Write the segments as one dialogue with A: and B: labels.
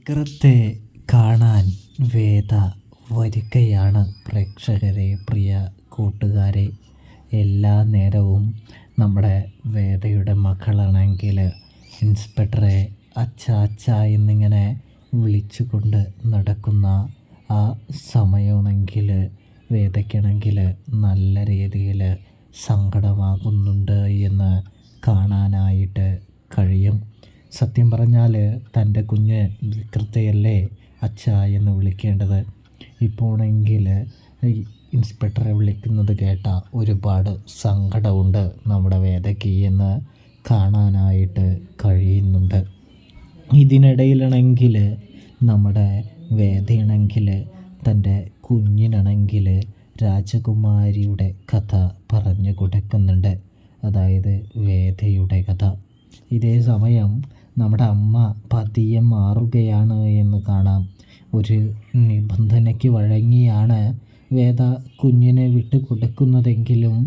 A: വിക്രത്തെ കാണാൻ വേദ വരികയാണ്. പ്രേക്ഷകരെ, പ്രിയ കൂട്ടുകാരെ, എല്ലാ നേരവും നമ്മുടെ വേദയുടെ മകളാണെങ്കിൽ ഇൻസ്പെക്ടറെ അച്ഛ അച്ഛ എന്നിങ്ങനെ വിളിച്ചുകൊണ്ട് നടക്കുന്ന ആ സമയമാണെങ്കിൽ വേദയ്ക്കാണെങ്കിൽ നല്ല രീതിയിൽ സങ്കടമാകുന്നുണ്ട് എന്ന് കാണാനായിട്ട് കഴിയും. സത്യം പറഞ്ഞാൽ തൻ്റെ കുഞ്ഞ് വിക്രത്തെയല്ലേ അച്ഛ എന്ന് വിളിക്കേണ്ടത്. ഇപ്പോഴെങ്കിൽ ഇൻസ്പെക്ടറെ വിളിക്കുന്നത് കേട്ട ഒരുപാട് സങ്കടമുണ്ട് നമ്മുടെ വേദയ്ക്ക് എന്ന് കാണാനായിട്ട് കഴിയുന്നുണ്ട്. ഇതിനിടയിലാണെങ്കിൽ നമ്മുടെ വേദയാണെങ്കിൽ തൻ്റെ കുഞ്ഞിനാണെങ്കിൽ രാജകുമാരിയുടെ കഥ പറഞ്ഞു കൊടുക്കുന്നുണ്ട്. അതായത് വേദയുടെ കഥ. ഇതേ സമയം നമ്മുടെ അമ്മ പതിയെ മാറുകയാണ് എന്ന് കാണാം. ഒരു നിബന്ധനയ്ക്ക് വഴങ്ങിയാണ് വേദ കുഞ്ഞിനെ വിട്ടു കൊടുക്കുന്നതെങ്കിലും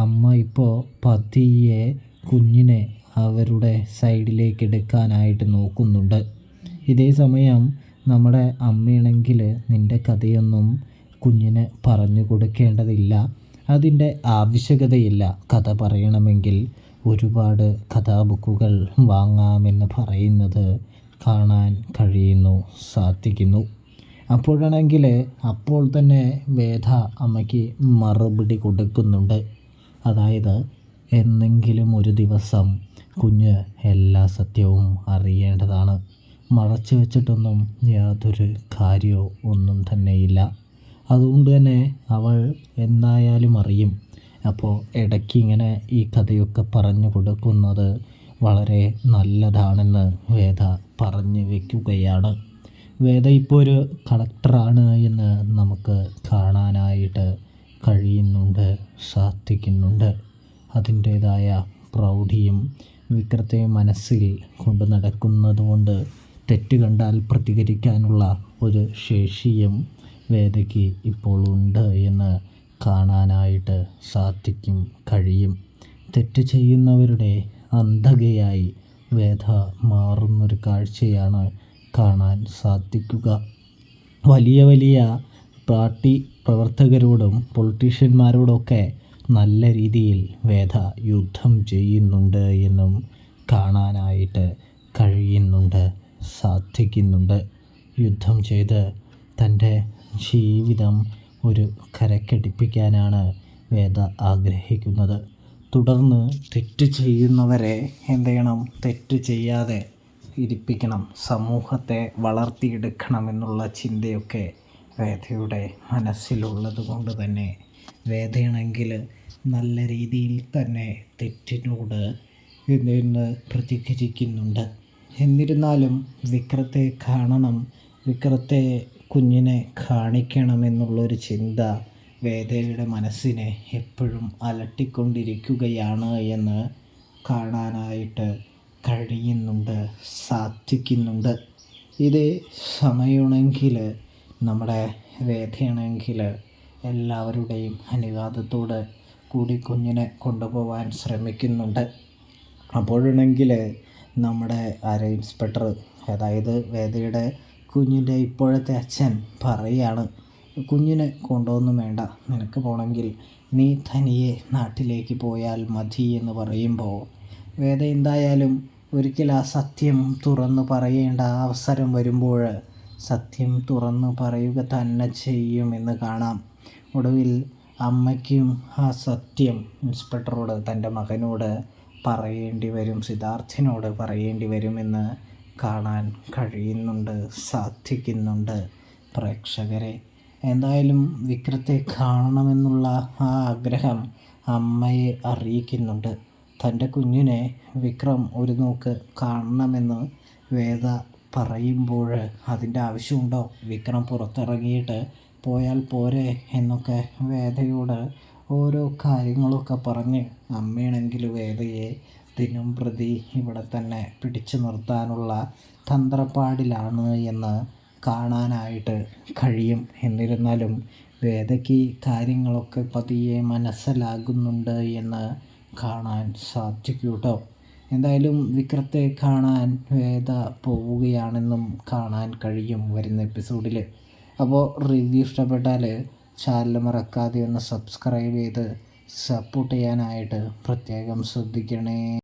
A: അമ്മ ഇപ്പോൾ പതിയെ കുഞ്ഞിനെ അവരുടെ സൈഡിലേക്ക് എടുക്കാനായിട്ട് നോക്കുന്നുണ്ട്. ഇതേ സമയം നമ്മുടെ അമ്മയാണെങ്കിൽ നിൻ്റെ കഥയൊന്നും കുഞ്ഞിന് പറഞ്ഞു കൊടുക്കേണ്ടതില്ല, അതിൻ്റെ ആവശ്യകതയില്ല. കഥ പറയണമെങ്കിൽ ഒരുപാട് കഥാബുക്കുകൾ വാങ്ങാമെന്ന് പറയുന്നത് കാണാൻ സാധിക്കുന്നു. അപ്പോഴാണെങ്കിൽ അപ്പോൾ തന്നെ വേദ അമ്മയ്ക്ക് മറുപടി കൊടുക്കുന്നുണ്ട്. അതായത് എന്നെങ്കിലും ഒരു ദിവസം കുഞ്ഞ് എല്ലാ സത്യവും അറിയേണ്ടതാണ്. മറച്ചു വെച്ചിട്ടൊന്നും യാതൊരു കാര്യമോ ഒന്നും തന്നെയില്ല. അതുകൊണ്ട് തന്നെ അവൾ എന്തായാലും അറിയും. അപ്പോൾ ഇടയ്ക്ക് ഇങ്ങനെ ഈ കഥയൊക്കെ പറഞ്ഞു കൊടുക്കുന്നത് വളരെ നല്ലതാണെന്ന് വേദ പറഞ്ഞു വയ്ക്കുകയാണ്. വേദ ഇപ്പോൾ ഒരു കളക്ടറാണ് എന്ന് നമുക്ക് കാണാനായിട്ട് സാധിക്കുന്നുണ്ട്. അതിൻ്റേതായ പ്രൗഢിയും വിക്രത്തെ മനസ്സിൽ കൊണ്ട് നടക്കുന്നതുകൊണ്ട് തെറ്റ് കണ്ടാൽ പ്രതികരിക്കാനുള്ള ഒരു ശേഷിയും വേദയ്ക്ക് ഇപ്പോൾ ഉണ്ട് എന്ന് കാണാനായിട്ട് കഴിയും. തെറ്റ് ചെയ്യുന്നവരുടെ അന്ധകയായി വേദ മാറുന്നൊരു കാഴ്ചയാണ് കാണാൻ സാധിക്കുക. വലിയ വലിയ പാർട്ടി പ്രവർത്തകരോടും പൊളിറ്റീഷ്യന്മാരോടൊക്കെ നല്ല രീതിയിൽ വേദ യുദ്ധം ചെയ്യുന്നുണ്ട് എന്നും കാണാനായിട്ട് സാധിക്കുന്നുണ്ട്. യുദ്ധം ചെയ്ത് തൻ്റെ ജീവിതം ഒരു കരക്കടിപ്പിക്കാനാണ് വേദ ആഗ്രഹിക്കുന്നത്. തുടർന്ന് തെറ്റ് ചെയ്യുന്നവരെ എന്ത് ചെയ്യണം, തെറ്റ് ചെയ്യാതെ ഇരിപ്പിക്കണം, സമൂഹത്തെ വളർത്തിയെടുക്കണമെന്നുള്ള ചിന്തയൊക്കെ വേദയുടെ മനസ്സിലുള്ളത് കൊണ്ട് തന്നെ വേദയാണെങ്കിൽ നല്ല രീതിയിൽ തന്നെ തെറ്റിനോട് നിന്ന് പ്രതികരിക്കുന്നുണ്ട്. എന്നിരുന്നാലും വിക്രത്തെ കാണണം, വിക്രത്തെ കുഞ്ഞിനെ കാണിക്കണമെന്നുള്ളൊരു ചിന്ത വേദയുടെ മനസ്സിനെ എപ്പോഴും അലട്ടിക്കൊണ്ടിരിക്കുകയാണ് എന്ന് കാണാനായിട്ട് സാധിക്കുന്നുണ്ട്. ഇതേ സമയമാണെങ്കിൽ നമ്മുടെ വേദയാണെങ്കിൽ എല്ലാവരുടെയും അനുവാദത്തോട് കൂടി കുഞ്ഞിനെ കൊണ്ടുപോകാൻ ശ്രമിക്കുന്നുണ്ട്. അപ്പോഴാണെങ്കിൽ നമ്മുടെ ഇൻസ്പെക്ടർ, അതായത് വേദയുടെ കുഞ്ഞിൻ്റെ ഇപ്പോഴത്തെ അച്ഛൻ പറയുകയാണ്, കുഞ്ഞിനെ കൊണ്ടുപോകുന്നും വേണ്ട, നിനക്ക് പോകണമെങ്കിൽ നീ തനിയെ നാട്ടിലേക്ക് പോയാൽ മതി എന്ന് പറയുമ്പോൾ വേദ എന്തായാലും ഒരിക്കൽ ആ സത്യം തുറന്നു പറയേണ്ട അവസരം വരുമ്പോൾ സത്യം തുറന്നു പറയുക തന്നെ ചെയ്യുമെന്ന് കാണാം. ഒടുവിൽ അമ്മയ്ക്കും ആ സത്യം ഇൻസ്പെക്ടറോട്, തൻ്റെ മകനോട് പറയേണ്ടി വരും, സിദ്ധാർത്ഥിനോട് പറയേണ്ടി വരുമെന്ന് കാണാൻ സാധിക്കുന്നുണ്ട്. പ്രേക്ഷകരെ, എന്തായാലും വിക്രത്തെ കാണണമെന്നുള്ള ആ ആഗ്രഹം അമ്മയെ അറിയിക്കുന്നുണ്ട്. തൻ്റെ കുഞ്ഞിനെ വിക്രം ഒരു നോക്ക് കാണണമെന്ന് വേദ പറയുമ്പോൾ അതിൻ്റെ ആവശ്യമുണ്ടോ, വിക്രം പുറത്തിറങ്ങിയിട്ട് പോയാൽ പോരെ എന്നൊക്കെ വേദയോട് ഓരോ കാര്യങ്ങളൊക്കെ പറഞ്ഞ് അമ്മയാണെങ്കിൽ വേദയെ ദിനം പ്രതി ഇവിടെ തന്നെ പിടിച്ചു നിർത്താനുള്ള തന്ത്രപ്പാടിലാണ് എന്ന് കാണാനായിട്ട് കഴിയും. എന്നിരുന്നാലും വേദയ്ക്ക് കാര്യങ്ങളൊക്കെ പതിയെ മനസ്സിലാകുന്നുണ്ട് എന്ന് കാണാൻ സാധിക്കും കേട്ടോ. എന്തായാലും വിക്രത്തെ കാണാൻ വേദ പോവുകയാണെന്നും കാണാൻ കഴിയും വരുന്ന എപ്പിസോഡിൽ. അപ്പോൾ റിവ്യൂ ഇഷ്ടപ്പെട്ടാൽ ചാനൽ മറക്കാതെ ഒന്ന് സബ്സ്ക്രൈബ് ചെയ്ത് സപ്പോർട്ട് ചെയ്യാനായിട്ട് പ്രത്യേകം ശ്രദ്ധിക്കണേ.